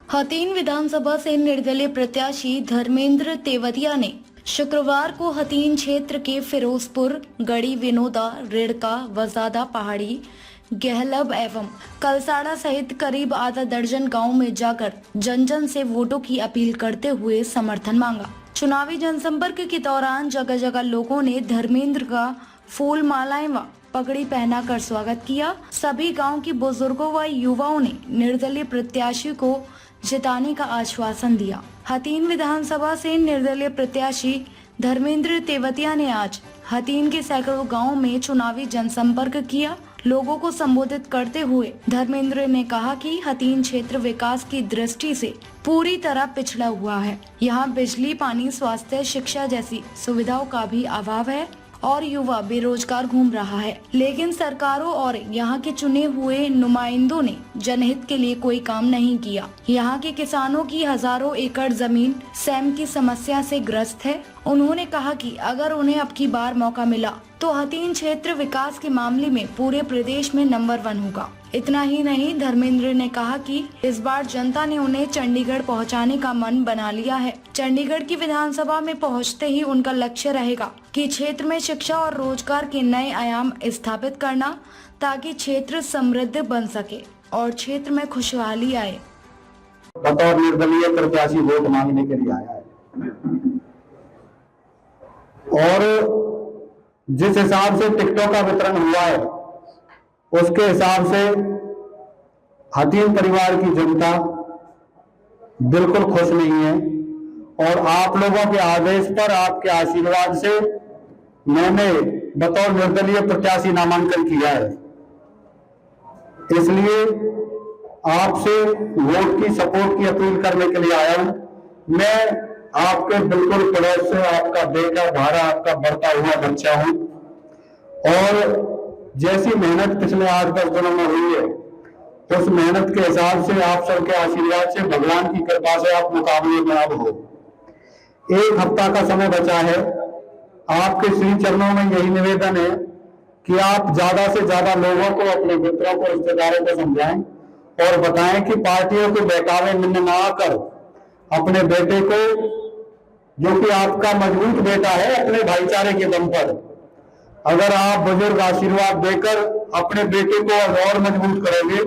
हथीन विधानसभा से निर्दलीय प्रत्याशी धर्मेंद्र तेवतिया ने शुक्रवार को हथीन क्षेत्र के फिरोजपुर, गढ़ी विनोदा, रिड़का, वजादा पहाड़ी, गहलब एवं कलसाड़ा सहित करीब आधा दर्जन गांव में जाकर जन जन से वोटों की अपील करते हुए समर्थन मांगा। चुनावी जनसंपर्क के दौरान जगह जगह लोगों ने धर्मेंद्र का फूल मालाएं व पगड़ी पहनाकर स्वागत किया। सभी गांव के बुजुर्गों व युवाओं ने निर्दलीय प्रत्याशी को जिताने का आश्वासन दिया। हथीन विधानसभा से निर्दलीय प्रत्याशी धर्मेंद्र तेवतिया ने आज हथीन के सैकड़ों गांवों में चुनावी जनसंपर्क किया। लोगों को संबोधित करते हुए धर्मेंद्र ने कहा कि हथीन क्षेत्र विकास की दृष्टि से पूरी तरह पिछड़ा हुआ है। यहाँ बिजली, पानी, स्वास्थ्य, शिक्षा जैसी सुविधाओं का भी अभाव है और युवा बेरोजगार घूम रहा है। लेकिन सरकारों और यहाँ के चुने हुए नुमाइंदों ने जनहित के लिए कोई काम नहीं किया। यहाँ के किसानों की हजारों एकड़ जमीन सैम की समस्या से ग्रस्त है। उन्होंने कहा कि अगर उन्हें अब की बार मौका मिला तो हथीन क्षेत्र विकास के मामले में पूरे प्रदेश में नंबर 1 होगा। इतना ही नहीं, धर्मेंद्र ने कहा कि इस बार जनता ने उन्हें चंडीगढ़ पहुंचाने का मन बना लिया है। चंडीगढ़ की विधानसभा में पहुंचते ही उनका लक्ष्य रहेगा कि क्षेत्र में शिक्षा और रोजगार के नए आयाम स्थापित करना, ताकि क्षेत्र समृद्ध बन सके और क्षेत्र में खुशहाली आए। बतौर निर्दलीय प्रत्याशी वोट मांगने के लिए आया है और जिस हिसाब से टिकटों का वितरण हुआ है उसके हिसाब से हथीन परिवार की जनता बिल्कुल खुश नहीं है और आप लोगों के आदेश पर, आपके आशीर्वाद से मैंने बतौर निर्दलीय प्रत्याशी नामांकन किया है। इसलिए आपसे वोट की सपोर्ट की अपील करने के लिए आया हूं। मैं आपके बिल्कुल पड़ोस से आपका बेटा, भाड़ा, आपका बढ़ता हुआ बच्चा हूं और जैसी मेहनत पिछले 8-10 दिनों में हुई है उस मेहनत के हिसाब से, आप सबके आशीर्वाद से, भगवान की कृपा से आप मुकाबले में अब हो। 1 हफ्ता का समय बचा है। आपके श्री चरणों में यही निवेदन है कि आप ज्यादा से ज्यादा लोगों को, अपने मित्रों को, रिश्तेदारों को समझाएं और बताएं कि पार्टियों के बहकावे में न आकर अपने बेटे को, जो कि आपका मजबूत बेटा है, अपने भाईचारे के दम पर अगर आप बुजुर्ग आशीर्वाद देकर अपने बेटे को और मजबूत करेंगे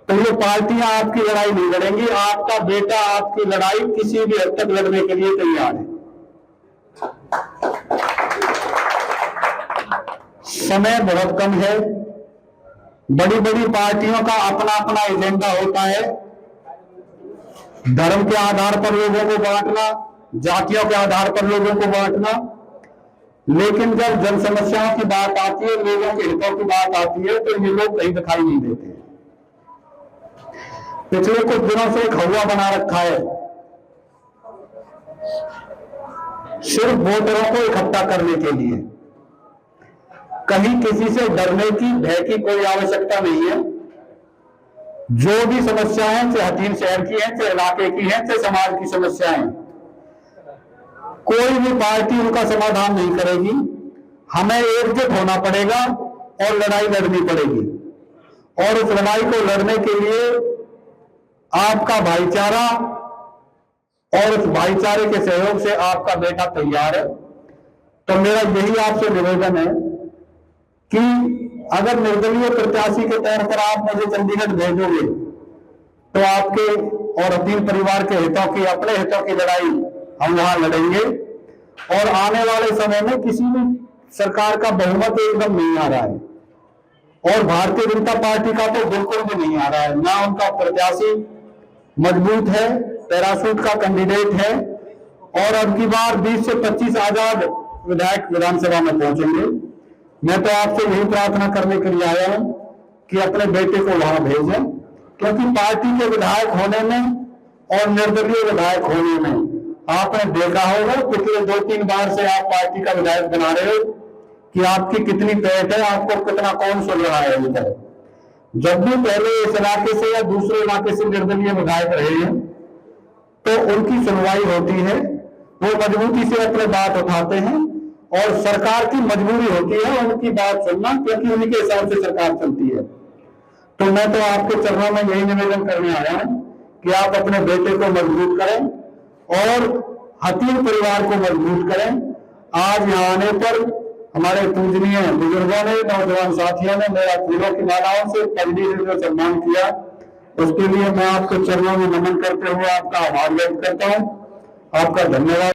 तो ये पार्टियां आपकी लड़ाई नहीं लड़ेंगी। आपका बेटा आपकी लड़ाई किसी भी हद तक लड़ने के लिए तैयार है। समय बहुत कम है। बड़ी बड़ी पार्टियों का अपना अपना एजेंडा होता है। धर्म के आधार पर लोगों को बांटना, जातियों के आधार पर लोगों को बांटना, लेकिन जब जन समस्याओं की बात आती है, लोगों के हितों की बात आती है तो ये लोग कहीं दिखाई नहीं देते। पिछले कुछ दिनों से एक हवा बना रखा है सिर्फ वोटरों को इकट्ठा करने के लिए। कहीं किसी से डरने की, भय की कोई आवश्यकता नहीं है। जो भी समस्याएं, चाहे हथीन शहर की हैं, चाहे इलाके की हैं, चाहे समाज की समस्याएं, कोई भी पार्टी उनका समाधान नहीं करेगी। हमें एकजुट होना पड़ेगा और लड़ाई लड़नी पड़ेगी और उस लड़ाई को लड़ने के लिए आपका भाईचारा और उस भाईचारे के सहयोग से आपका बेटा तैयार है। तो मेरा यही आपसे निवेदन है कि अगर निर्दलीय प्रत्याशी के तौर पर आप मुझे चंडीगढ़ भेजोगे तो आपके और हथीन परिवार के हितों की, अपने हितों की लड़ाई हम वहां लड़ेंगे और आने वाले समय में किसी भी सरकार का बहुमत एकदम नहीं आ रहा है और भारतीय जनता पार्टी का तो बिल्कुल भी नहीं आ रहा है। ना उनका प्रत्याशी मजबूत है, पैराशूट का कैंडिडेट है और अब की बार 20 से 25 आजाद विधायक विधानसभा में पहुंचेंगे। मैं तो आपसे यही प्रार्थना करने के लिए आया हूं कि अपने बेटे को वहां भेजें, क्योंकि पार्टी के विधायक होने में और निर्दलीय विधायक होने में आपने देखा होगा पिछले 2-3 बार से आप पार्टी का विधायक बना रहे हो कि आपकी कितनी पेट है, आपको कितना कौन सुन रहा है इधर। जब भी पहले इस इलाके से या दूसरे इलाके से निर्दलीय विधायक रहे हैं तो उनकी सुनवाई होती है, वो मजबूती से अपने बात उठाते हैं और सरकार की मजबूरी होती है उनकी बात सुनना, क्योंकि उनके हिसाब से सरकार चलती है। तो मैं तो आपके चरणों में यही निवेदन करने आया हूं कि आप अपने बेटे को मजबूत करें और हतीम परिवार को मजबूत करें। आज यहाँ आने पर हमारे पूजनीय बुजुर्गों ने, नौजवान साथियों ने मेरा फूलों की मालाओं से पगड़ी से सम्मान किया, उसके लिए मैं आपके चरणों में नमन करते हुए आपका आभार व्यक्त करता हूँ। आपका धन्यवाद।